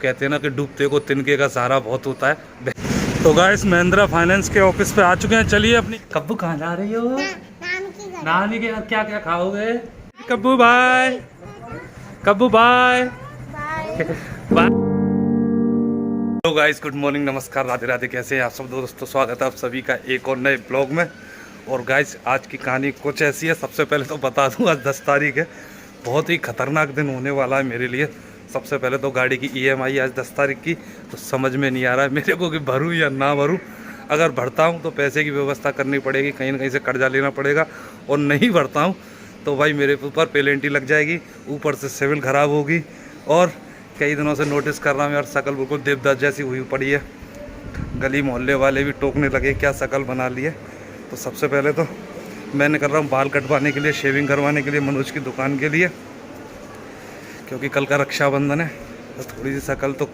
कहते हैं ना कि डूबते को तिनके का सहारा बहुत होता है। तो गाइस महिंद्रा फाइनेंस के ऑफिस पे आ चुके हैं। चलिए अपनी कब्बू कहाँ जा रही हो? नानी के घर। क्या क्या खाओगे? Kabbu bye. Kabbu bye bye. Hello guys, good morning, नमस्कार, राधे राधे। कैसे हैं आप सब दोस्तों? स्वागत है आप सभी का एक और नए ब्लॉग में। और गाइस आज की कहानी कुछ ऐसी है। सबसे पहले तो बता दूं, आज 10 तारीख है। बहुत ही खतरनाक दिन होने वाला है मेरे लिए। सबसे पहले तो गाड़ी की EMI आज 10 तारीख की, तो समझ में नहीं आ रहा है मेरे को कि भरूँ या ना भरूँ। अगर भरता हूँ तो पैसे की व्यवस्था करनी पड़ेगी, कहीं ना कहीं से कर्जा लेना पड़ेगा। और नहीं भरता हूँ तो भाई मेरे ऊपर पेनल्टी लग जाएगी, ऊपर से सिविल ख़राब होगी। और कई दिनों से नोटिस कर रहा हूँ यार, शकल बिल्कुल देवदास जैसी हुई पड़ी है। गली मोहल्ले वाले भी टोकने लगे, क्या शकल बना ली है। तो सबसे पहले तो मैंने कर रहा हूँ बाल कटवाने के लिए, शेविंग करवाने के लिए मनोज की दुकान के लिए, क्योंकि कल का रक्षाबंधन है। तो थोड़ी सी शकल तो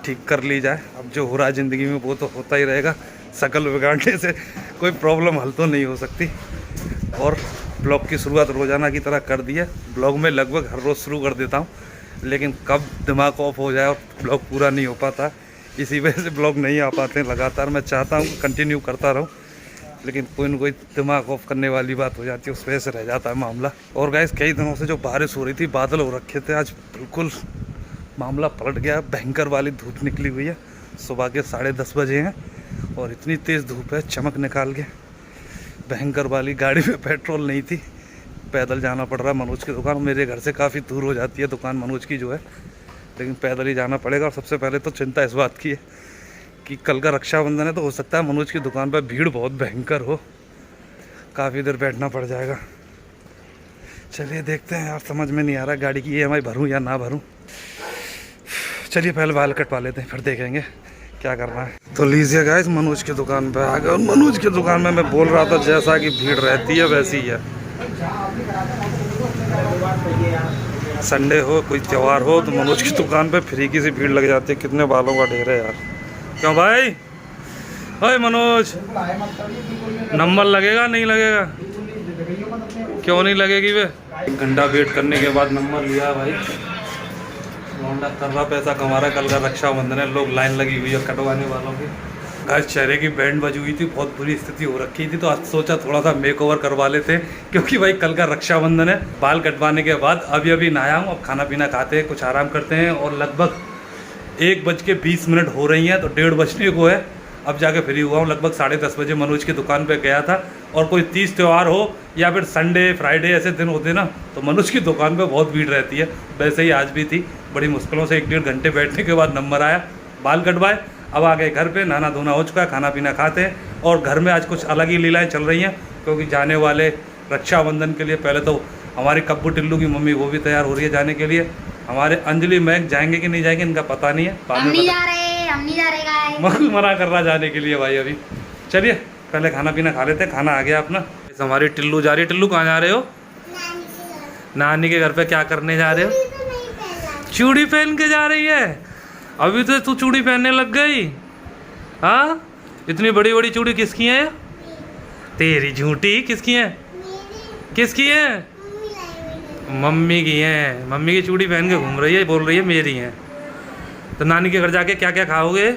ठीक कर ली जाए। अब जो हो रहा है ज़िंदगी में वो तो होता ही रहेगा। शकल बिगाड़ने से कोई प्रॉब्लम हल तो नहीं हो सकती। और ब्लॉग की शुरुआत रोज़ाना की तरह कर दी है। ब्लॉग में लगभग हर रोज़ शुरू कर देता हूँ, लेकिन कब दिमाग ऑफ हो जाए और ब्लॉग पूरा नहीं हो पाता, इसी वजह से ब्लॉग नहीं आ पाते हैं लगातार। मैं चाहता हूँ कंटिन्यू करता रहूँ, लेकिन कोई ना कोई दिमाग ऑफ करने वाली बात हो जाती है, उस वजह से रह जाता है मामला। और गाइस कई दिनों से जो बारिश हो रही थी, बादल हो रखे थे, आज बिल्कुल मामला पलट गया। भयंकर वाली धूप निकली हुई है। सुबह के 10:30 बजे हैं और इतनी तेज़ धूप है, चमक निकाल के भयंकर वाली। गाड़ी में पेट्रोल नहीं थी, पैदल जाना पड़ रहा है। मनोज की दुकान मेरे घर से काफ़ी दूर हो जाती है, दुकान मनोज की जो है, लेकिन पैदल ही जाना पड़ेगा। और सबसे पहले तो चिंता इस बात की है कि कल का रक्षाबंधन है, तो हो सकता है मनोज की दुकान पर भीड़ बहुत भयंकर हो, काफ़ी देर बैठना पड़ जाएगा। चलिए देखते हैं यार, समझ में नहीं आ रहा गाड़ी की EMI भरूं या ना भरूं। चलिए पहले बाल कटवा लेते हैं, फिर देखेंगे क्या करना है। तो लीजिए गाइस, मनोज की दुकान पे आ गए। और मनोज की दुकान में मैं बोल रहा था जैसा कि भीड़ रहती है वैसी ही है। संडे हो, कोई त्यौहार हो, तो मनोज की दुकान पे फ्री की सी भीड़ लग जाती है। कितने बालों का ढेर है यार। क्यों भाई? ओए मनोज, नंबर लगेगा नहीं लगेगा? क्यों नहीं लगेगी वे? 1 घंटा वेट करने के बाद नंबर लिया भाई। लौंडा कर रहा, पैसा कमा रहा। कल का रक्षाबंधन है, लोग लाइन लगी हुई है कटवाने वालों की। आज चेहरे की बैंड बजी हुई थी, बहुत बुरी स्थिति हो रखी थी। तो आज सोचा थोड़ा सा मेकओवर करवा लेते, क्योंकि भाई कल का रक्षाबंधन है। बाल कटवाने के बाद अभी नहाया हूँ, अब खाना पीना खाते हैं, कुछ आराम करते हैं। और लगभग 1:20 हो रही हैं, तो 1:30 बजने को है। अब जाके फ्री हुआ हूँ। लगभग 10:30 बजे मनोज की दुकान पे गया था। और कोई तीज त्यौहार हो या फिर संडे फ्राइडे ऐसे दिन होते ना, तो मनोज की दुकान पे बहुत भीड़ रहती है। वैसे ही आज भी थी। बड़ी मुश्किलों से 1-1.5 घंटे बैठने के बाद नंबर आया, बाल कटवाए। अब आ गए घर पे, नहाना धोना हो चुका है, खाना पीना खाते हैं। और घर में आज कुछ अलग ही लीलाएँ चल रही हैं, क्योंकि जाने वाले रक्षाबंधन के लिए पहले तो हमारी कब्बू टिल्लू की मम्मी वो भी तैयार हो रही है जाने के लिए। हमारे अंजलि मैक जाएंगे कि नहीं जाएंगे इनका पता नहीं है। हम नहीं जा रहे मकू मना कर रहा जाने के लिए भाई अभी। चलिए पहले खाना पीना खा लेते हैं। खाना आ गया अपना। हमारी टिल्लू जा रही है। टिल्लू कहाँ जा रहे हो? नानी के घर पे। क्या करने जा रहे हो? चूड़ी पहन के जा रही है। अभी तो तू चूड़ी पहनने लग गई? हाँ, इतनी बड़ी बड़ी चूड़ी किसकी है? तेरी झूठी। किसकी है? किसकी है? मम्मी की है। मम्मी की चूड़ी पहन के घूम रही है, बोल रही है मेरी है। तो नानी के घर जाके क्या क्या खाओगे?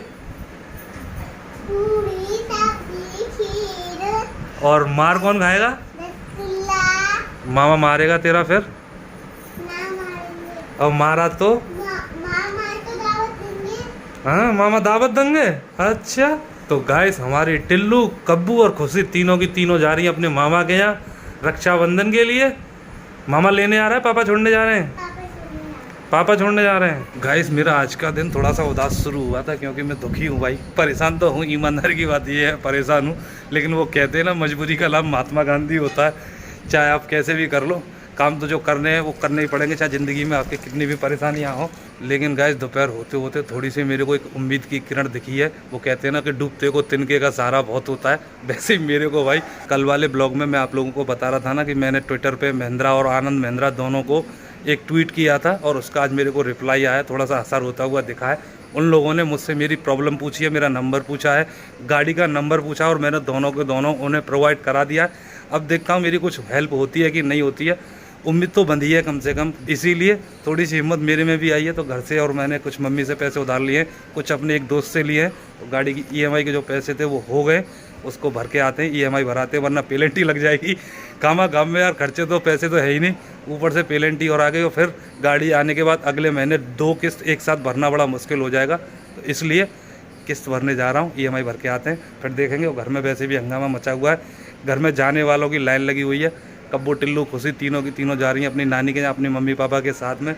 पूरी, सब्जी, खीर। और मार कौन खाएगा? रसगुल्ला। मामा मारेगा तेरा फिर? ना मारेंगे। और मारा तो? मामा तो दावत देंगे। हाँ, मामा दावत देंगे। अच्छा, तो गाइस हमारी टिल्लू, कब्बू और खुशी तीनों की तीनों जा रही हैं अपने मामा के यहाँ रक्षाबंधन के लिए। मामा लेने आ रहा है, पापा छोड़ने जा रहे हैं। पापा छोड़ने जा रहे हैं। गाइस मेरा आज का दिन थोड़ा सा उदास शुरू हुआ था, क्योंकि मैं दुखी हूँ भाई। परेशान तो हूँ, ईमानदारी की बात ये है, परेशान हूँ। लेकिन वो कहते हैं ना, मजबूरी का लाभ महात्मा गांधी होता है। चाहे आप कैसे भी कर लो, काम तो जो करने हैं वो करने ही पड़ेंगे, चाहे ज़िंदगी में आपकी कितनी भी परेशानियाँ हो। लेकिन गाइस दोपहर होते होते थोड़ी सी मेरे को एक उम्मीद की किरण दिखी है। वो कहते हैं ना कि डूबते को तिनके का सहारा बहुत होता है, वैसे ही मेरे को भाई कल वाले ब्लॉग में मैं आप लोगों को बता रहा था ना कि मैंने ट्विटर पे महिंद्रा और आनंद महिंद्रा दोनों को एक ट्वीट किया था, और उसका आज मेरे को रिप्लाई आया, थोड़ा सा असर होता हुआ दिखा है। उन लोगों ने मुझसे मेरी प्रॉब्लम पूछी है, मेरा नंबर पूछा है, गाड़ी का नंबर पूछा, और मैंने दोनों के दोनों उन्हें प्रोवाइड करा दिया। अब देखता हूँ मेरी कुछ हेल्प होती है कि नहीं होती है। उम्मीद तो बंधी है कम से कम, इसीलिए थोड़ी सी हिम्मत मेरे में भी आई है। तो घर से और मैंने कुछ मम्मी से पैसे उधार लिए, कुछ अपने एक दोस्त से लिए हैं। तो गाड़ी की EMI के जो पैसे थे वो हो गए, उसको भर के आते हैं, EMI भराते हैं, वरना पेलेंटी लग जाएगी। कामा काम में यार खर्चे तो पैसे तो है ही नहीं, ऊपर से पेलेंटी और आ गई। और फिर गाड़ी आने के बाद अगले महीने 2 किस्त एक साथ भरना बड़ा मुश्किल हो जाएगा। तो इसलिए किस्त भरने जा रहा हूँ, EMI भर के आते हैं, फिर देखेंगे। और घर में वैसे भी हंगामा मचा हुआ है, घर में जाने वालों की लाइन लगी हुई है। कब्बू, टिल्लू, खुशी तीनों की तीनों जा रही हैं अपनी नानी के यहाँ, अपनी मम्मी पापा के साथ में।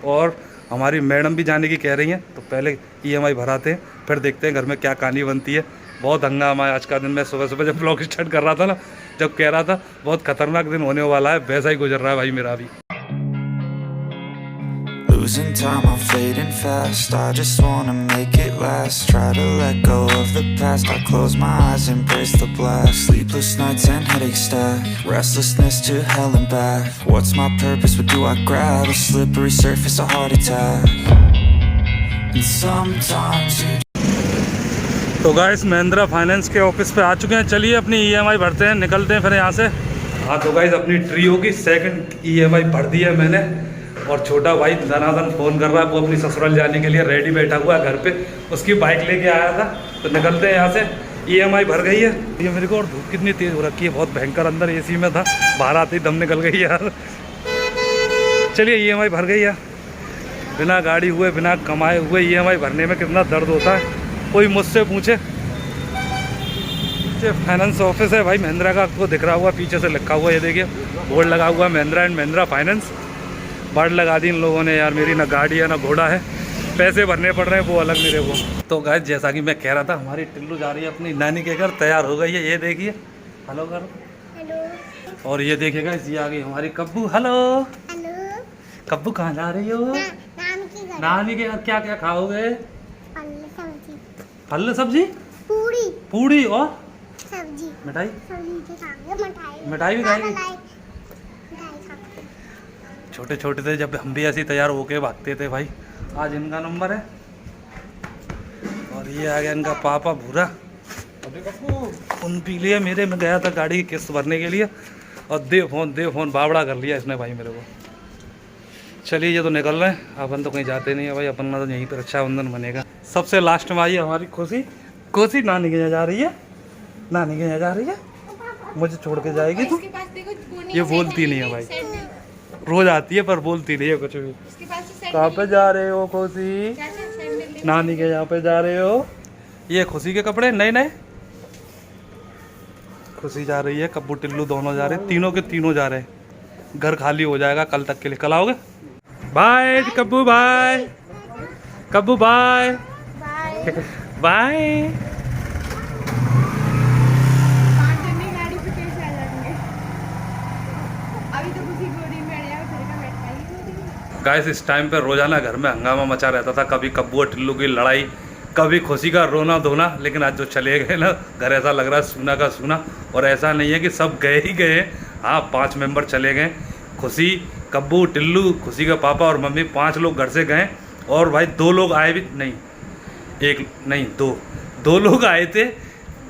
और हमारी मैडम भी जाने की कह रही हैं। तो पहले EMI भराते हैं, फिर देखते हैं घर में क्या कहानी बनती है। बहुत हंगामा है आज का दिन। मैं सुबह सुबह जब ब्लॉग स्टार्ट कर रहा था ना, जब कह रहा था बहुत खतरनाक दिन होने वाला है, वैसा ही गुजर रहा है भाई मेरा भी। Losing time, I'm fading fast. I just wanna make it last. Try to let go of the past. I close my eyes, embrace the blast. Sleepless nights and headaches stack. Restlessness to hell and back. What's my purpose? What do I grab? A slippery surface, a heart attack. And sometimes you तो guys Mahindra finance के office पे आ चुके हैं। चलिए अपनी EMI भरते हैं, निकलते हैं फिर यहाँ से। हाँ तो गाइस अपनी ट्रियो की सेकंड EMI भर दी है मैंने। और छोटा भाई धनाधन फ़ोन कर रहा है, वो अपनी ससुराल जाने के लिए रेडी बैठा हुआ है घर पे, उसकी बाइक लेके आया था। तो निकलते हैं यहाँ से, EMI भर गई है ये मेरे को। और धूप कितनी तेज़ हो रखी है, बहुत भयंकर। अंदर AC में था, बाहर आते ही दम निकल गई यार। चलिए EMI भर गई है। बिना गाड़ी हुए, बिना कमाए हुए EMI भरने में कितना दर्द होता है, कोई मुझसे पूछे। फाइनेंस ऑफिस है भाई महिंद्रा का, आपको दिख रहा हुआ पीछे से लिखा हुआ, ये देखिए बोर्ड लगा हुआ महिंद्रा एंड महिंद्रा फाइनेंस। बाढ़ लगा दी इन लोगों ने यार, मेरी ना गाड़ी है ना घोड़ा है, पैसे भरने पड़ रहे हैं वो अलग मेरे को। तो गाइस जैसा कि मैं कह रहा था, हमारी टिल्लू जा रही है अपनी नानी के घर, तैयार हो गई है, ये देखिए। हेलो करो। हेलो और ये देखिएगा ये आ गई हमारी कब्बू। Hello hello. कब्बू, कहाँ जा रही हो? नाम की घर। नानी के घर क्या क्या खाओगे? सब्जी, फल सब्जी, पूरी पूड़ी और सब्जी, मिठाई। सब्जी के साथ मिठाई, मिठाई भी खाएगी? मिठाई छोटे छोटे थे जब हम भी ऐसे तैयार होके भागते थे भाई। आज इनका नंबर है। और ये आ गया इनका पापा भूरा, उन पी लिया मेरे में गया था गाड़ी की किस्त भरने के लिए। और दे फोन बावड़ा कर लिया इसने भाई मेरे को। चलिए ये तो निकल रहे हैं, अपन तो कहीं जाते नहीं है भाई, अपन तो यहीं पर रक्षाबंधन बनेगा। सबसे लास्ट में आई है हमारी खुशी। खुशी नानी के यहाँ जा रही है, नानी के यहाँ जा रही है, मुझे छोड़ के जाएगी तू? ये बोलती नहीं है भाई, रोज आती है पर बोलती नहीं है कुछ भी। कहाँ पे जा रहे हो खुशी? नानी के यहाँ पे जा रहे हो। ये खुशी के कपड़े नए नए। खुशी जा रही है, कब्बू टिल्लू दोनों जा रहे हैं, तीनों के तीनों जा रहे हैं। घर खाली हो जाएगा कल तक के लिए। कल आओगे? Bye Kabbu, bye Kabbu, bye bye. Guys इस टाइम पे रोजाना घर में हंगामा मचा रहता था, कभी कब्बू और टिल्लू की लड़ाई, कभी खुशी का रोना धोना। लेकिन आज जो चले गए ना, घर ऐसा लग रहा है सूना का सूना। और ऐसा नहीं है कि सब गए ही गए, हाँ 5 मेंबर चले गए। खुशी, कब्बू, टिल्लू, खुशी का पापा और मम्मी, 5 लोग घर से गए। और भाई 2 लोग आए भी नहीं, एक नहीं 2 लोग आए थे।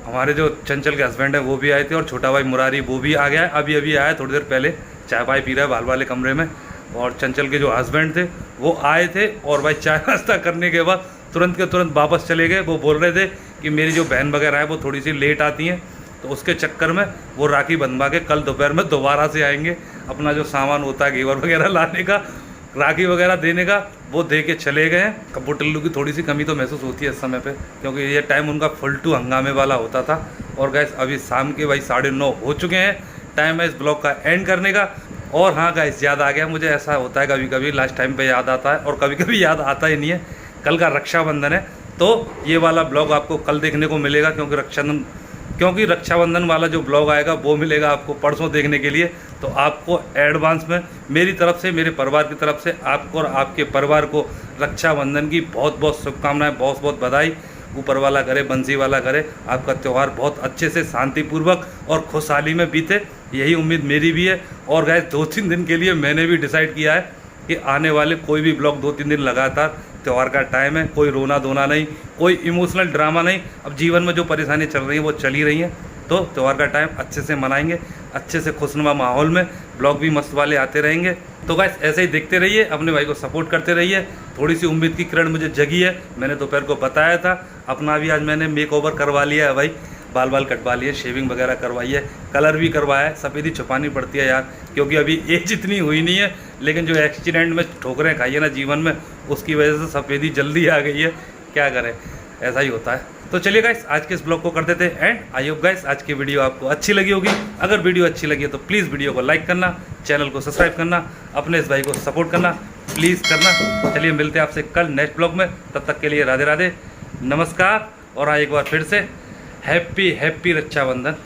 हमारे जो चंचल के हस्बैंड है वो भी आए थे, और छोटा भाई मुरारी वो भी आ गया है, अभी अभी आया थोड़ी देर पहले, चाय पाई पी रहा है बाल वाले कमरे में। और चंचल के जो हस्बैंड थे वो आए थे, और भाई चाय नाश्ता करने के बाद तुरंत के तुरंत वापस चले गए। वो बोल रहे थे कि मेरी जो बहन वगैरह है वो थोड़ी सी लेट आती हैं, तो उसके चक्कर में वो राखी बंधवा के कल दोपहर में दोबारा से आएंगे। अपना जो सामान होता है घेवर वगैरह लाने का, राखी वगैरह देने का, वो दे के चले गए हैं। कब्बू टिल्लू की थोड़ी सी कमी तो महसूस होती है इस समय पे, क्योंकि ये टाइम उनका फुल टू हंगामे वाला होता था। और गाइस अभी शाम के भाई 9:30 हो चुके हैं, टाइम है इस ब्लॉग का एंड करने का। और हाँ गाइस याद आ गया मुझे, ऐसा होता है कभी कभी लास्ट टाइम पे याद आता है, और कभी कभी याद आता ही नहीं है। कल का रक्षाबंधन है, तो ये वाला ब्लॉग आपको कल देखने को मिलेगा, क्योंकि रक्षाबंधन वाला जो ब्लॉग आएगा वो मिलेगा आपको परसों देखने के लिए। तो आपको एडवांस में मेरी तरफ से, मेरे परिवार की तरफ से आपको और आपके परिवार को रक्षाबंधन की बहुत बहुत शुभकामनाएं, बहुत बहुत बधाई। ऊपर वाला करे, बंसी वाला करे, आपका त्यौहार बहुत अच्छे से शांतिपूर्वक और खुशहाली में बीते, यही उम्मीद मेरी भी है। और गाइस 2-3 दिन के लिए मैंने भी डिसाइड किया है कि आने वाले कोई भी ब्लॉग 2-3 दिन लगातार, त्यौहार का टाइम है, कोई रोना धोना नहीं, कोई इमोशनल ड्रामा नहीं। अब जीवन में जो परेशानी चल रही है वो चल ही रही है, तो त्यौहार का टाइम अच्छे से मनाएंगे, अच्छे से खुशनुमा माहौल में, ब्लॉग भी मस्त वाले आते रहेंगे। तो गाइस ऐसे ही देखते रहिए, अपने भाई को सपोर्ट करते रहिए। थोड़ी सी उम्मीद की किरण मुझे जगी है, मैंने दोपहर को बताया था। अपना भी आज मैंने मेक ओवर करवा लिया है भाई, बाल कटवा लिए, शेविंग वगैरह करवाई है, कलर भी करवाया है। सफ़ेदी छुपानी पड़ती है यार, क्योंकि अभी एज इतनी हुई नहीं है, लेकिन जो एक्सीडेंट में ठोकरें खाई है ना जीवन में, उसकी वजह से सफ़ेदी जल्दी आ गई है। क्या करें, ऐसा ही होता है। तो चलिए गाइस आज के इस ब्लॉग को कर देते हैं एंड। आई होप गाइस आज की वीडियो आपको अच्छी लगी होगी। अगर वीडियो अच्छी लगी है तो प्लीज़ वीडियो को लाइक करना, चैनल को सब्सक्राइब करना, अपने इस भाई को सपोर्ट करना प्लीज़ करना। चलिए मिलते हैं आपसे कल नेक्स्ट ब्लॉग में, तब तक के लिए राधे राधे, नमस्कार। और हाँ एक बार फिर से हैप्पी रक्षाबंधन।